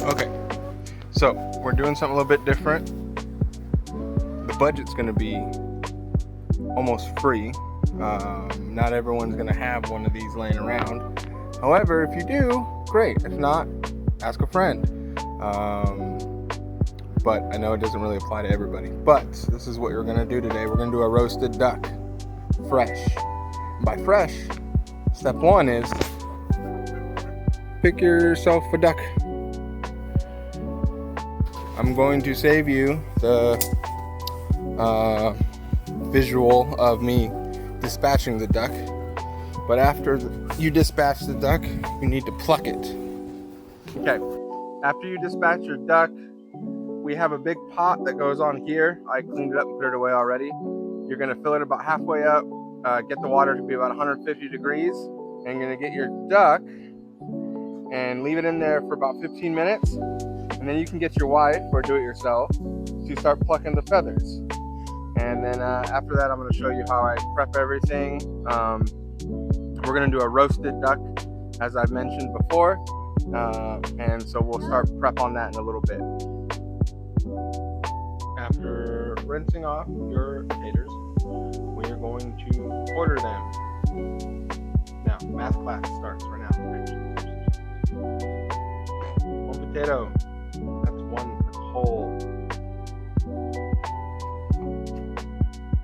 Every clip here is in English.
Okay, so we're doing something a little bit different. The budget's going to be almost free. Not everyone's going to have one of these laying around. However, if you do, great. If not, ask a friend. But I know it doesn't really apply to everybody. But this is what we're going to do today. We're going to do a roasted duck, fresh. By fresh, step one is pick yourself a duck. I'm going to save you the visual of me dispatching the duck. But after you dispatch the duck, you need to pluck it. Okay, after you dispatch your duck, we have a big pot that goes on here. I cleaned it up and put it away already. You're gonna fill it about halfway up, get the water to be about 150 degrees, and you're gonna get your duck and leave it in there for about 15 minutes. And then you can get your wife or do it yourself to start plucking the feathers. And then after that, I'm going to show you how I prep everything. We're going to do a roasted duck, as I've mentioned before. And so we'll start prep on that in a little bit. After rinsing off your potatoes, we are going to order them. Now, math class starts right now. One potato. That's whole.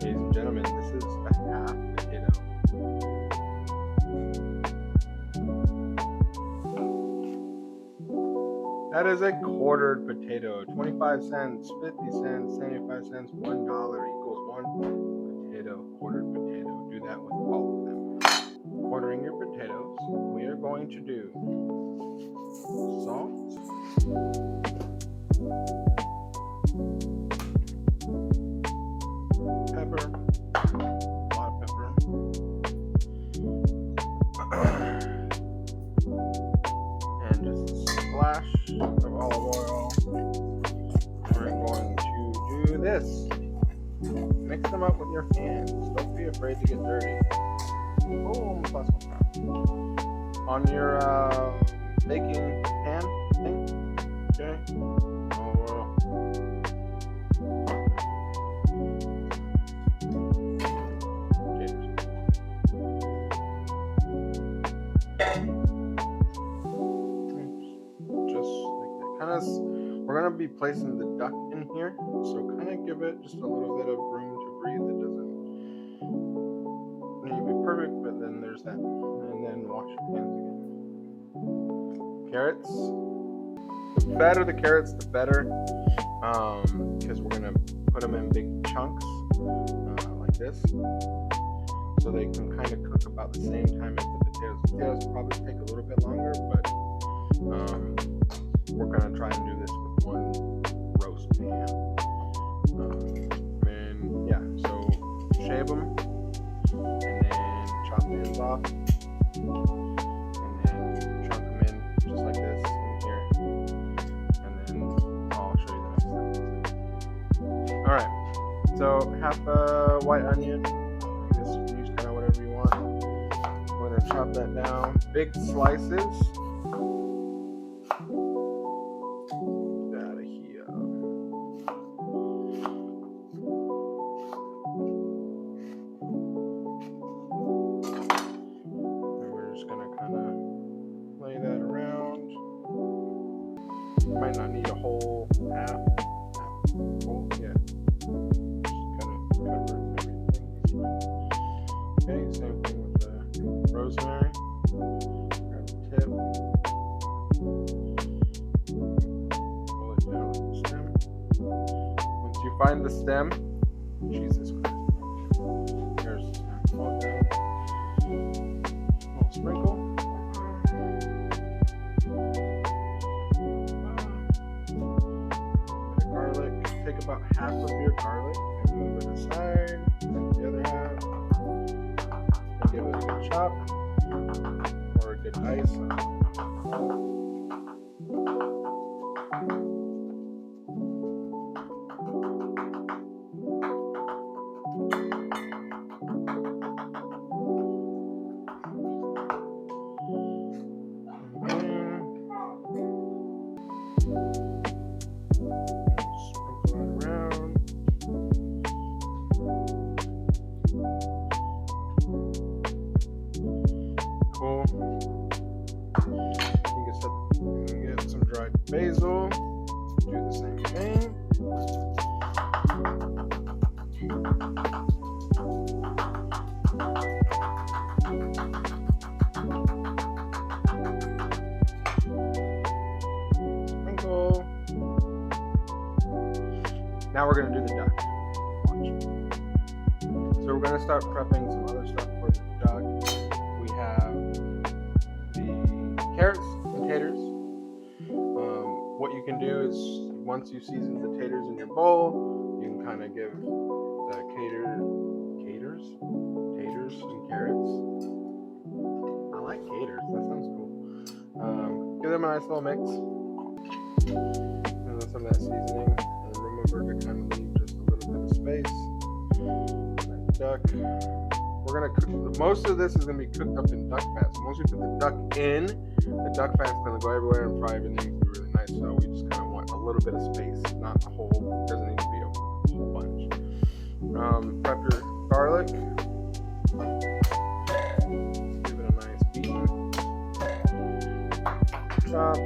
Ladies and gentlemen, this is a half potato. That is a quartered potato. 25 cents, 50 cents, 75 cents, $1 equals one potato, quartered potato. Do that with all of them. Quartering your potatoes, we are going to do salt, pepper, a lot of pepper, and just a splash of olive oil. We're going to do this. Mix them up with your hands. Don't be afraid to get dirty. Boom, plus one. On your baking pan thing, okay? Olive oil. We're going to be placing the duck in here, so kind of give it just a little bit of room to breathe. It doesn't need to be perfect, but then there's that. And then wash your hands again. Carrots. The fatter the carrots, the better, because we're going to put them in big chunks like this, so they can kind of cook about the same time as the potatoes. The potatoes probably take a little bit longer, but we're going to try and do this with one roast pan. And yeah, so shave them and then chop the ends off and then chunk them in just like this in here, and then I'll show you the next step. Alright, so half a white onion. I guess you can use kind of whatever you want. We're going to chop that down. Big slices. Might not need a whole half full, yeah. Just kind of cover everything. Okay, same thing with the rosemary. Grab the tip, pull it down with the stem. Once you find the stem, Jesus Christ, here's the stem. Pull it down. A little sprinkle. Take about half of your garlic and move it aside. Take the other half and give it a good chop or a good dice. Sprinkle it around. Cool. You can get some dried basil. Do the same thing. Sprinkle. Now we're going to do the duck. Watch. So we're going to start prepping some other stuff for the duck. We have the carrots and taters. What you can do is, once you season the taters in your bowl, you can kind of give the taters and carrots. I like taters. That sounds cool. Give them a nice little mix. And then some of that seasoning. And remember to kind of leave just a little bit of space. That duck. We're gonna cook. Most of this is gonna be cooked up in duck fat. So once we put the duck in, the duck fat's gonna go everywhere and fry everything. It's gonna be really nice. So we just kind of want a little bit of space, not a whole. Doesn't need to be a whole bunch. Prep your garlic. Give it a nice beating. Chop.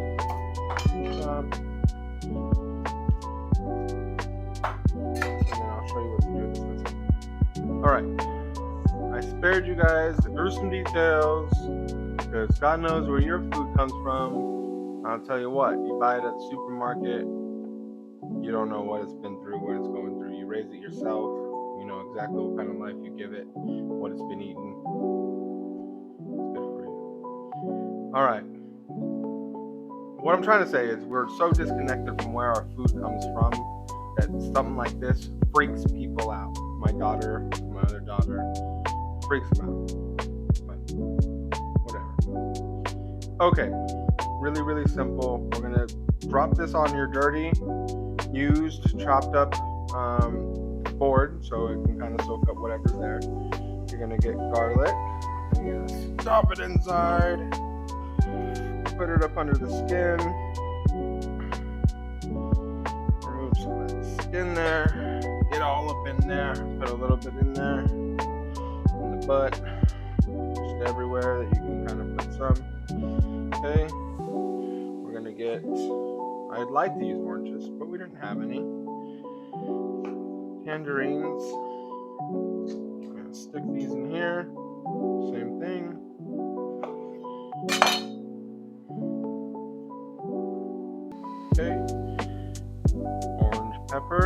Chop. And then I'll show you what to do with this next. All right. I spared you guys the gruesome details because God knows where your food comes from. I'll tell you what, you buy it at the supermarket, you don't know what it's been through, what it's going through. You raise it yourself, you know exactly what kind of life you give it, what it's been eating. It's good for you. All right. What I'm trying to say is we're so disconnected from where our food comes from that something like this freaks people out. My daughter, my other daughter, freaks them out. But whatever. Okay. Really, really simple. We're going to drop this on your dirty, used, chopped up board so it can kind of soak up whatever's there. You're going to get garlic. You're going to stop it inside. Put it up under the skin. Remove some of that skin there. Get all up in there. Put a little bit in there. In the butt. Just everywhere that you can kind of put some. Okay. We're going to get... I'd like to use oranges, but we didn't have any. Tangerines. I'm going to stick these in here. Same thing. Okay. Orange pepper.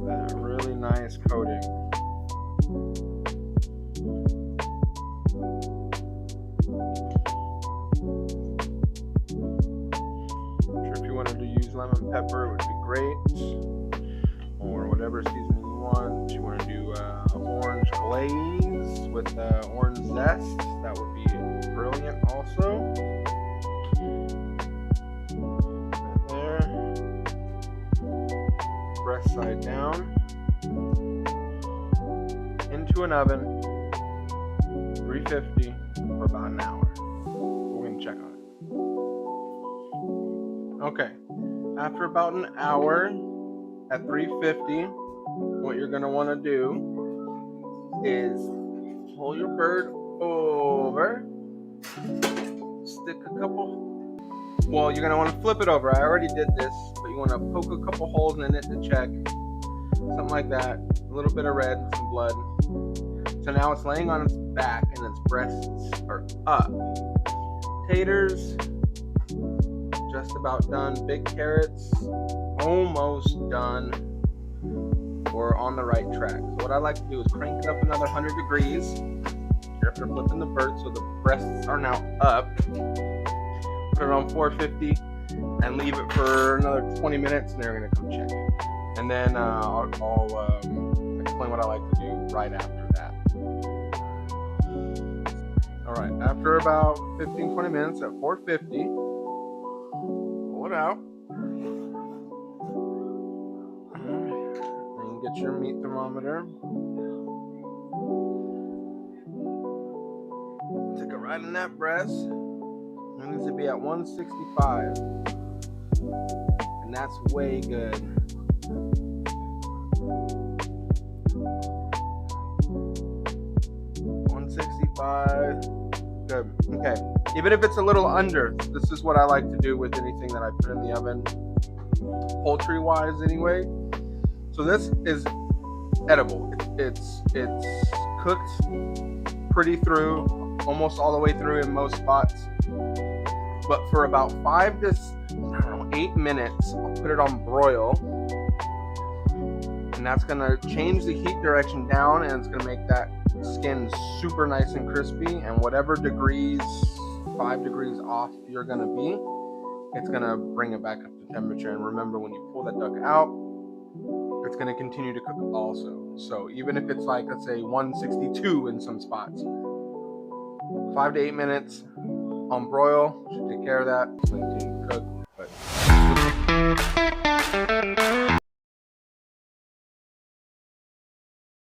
That really nice coating. I'm sure if you wanted to use lemon pepper, it would be great. Or whatever seasoning you want. If you want to do orange glaze with orange zest, that would be brilliant also. Breast side down into an oven 350 for about an hour. We're gonna check on it. Okay, after about an hour at 350, what you're gonna want to do is pull your bird over, stick a couple. Well, you're going to want to flip it over. I already did this, but you want to poke a couple holes in it to check. Something like that. A little bit of red, some blood. So now it's laying on its back and its breasts are up. Taters, just about done. Big carrots, almost done. We're on the right track. So what I like to do is crank it up another 100 degrees. After flipping the bird so the breasts are now up. Put it on 450 and leave it for another 20 minutes and they're going to come check it. And then I'll explain what I like to do right after that. Alright, after about 15-20 minutes at 450, pull it out. And get your meat thermometer. Stick it right in that breast. And needs to be at 165. And that's way good. 165. Good. Okay. Even if it's a little under, this is what I like to do with anything that I put in the oven, poultry wise anyway. So this is edible. It's cooked pretty through, almost all the way through in most spots. But for about 5 to 8 minutes, I'll put it on broil. And that's gonna change the heat direction down, and it's gonna make that skin super nice and crispy. And whatever degrees, 5 degrees off you're gonna be, it's gonna bring it back up to temperature. And remember, when you pull that duck out, it's gonna continue to cook also. So even if it's like, let's say 162 in some spots, 5 to 8 minutes on broil should take care of that. It's going to cook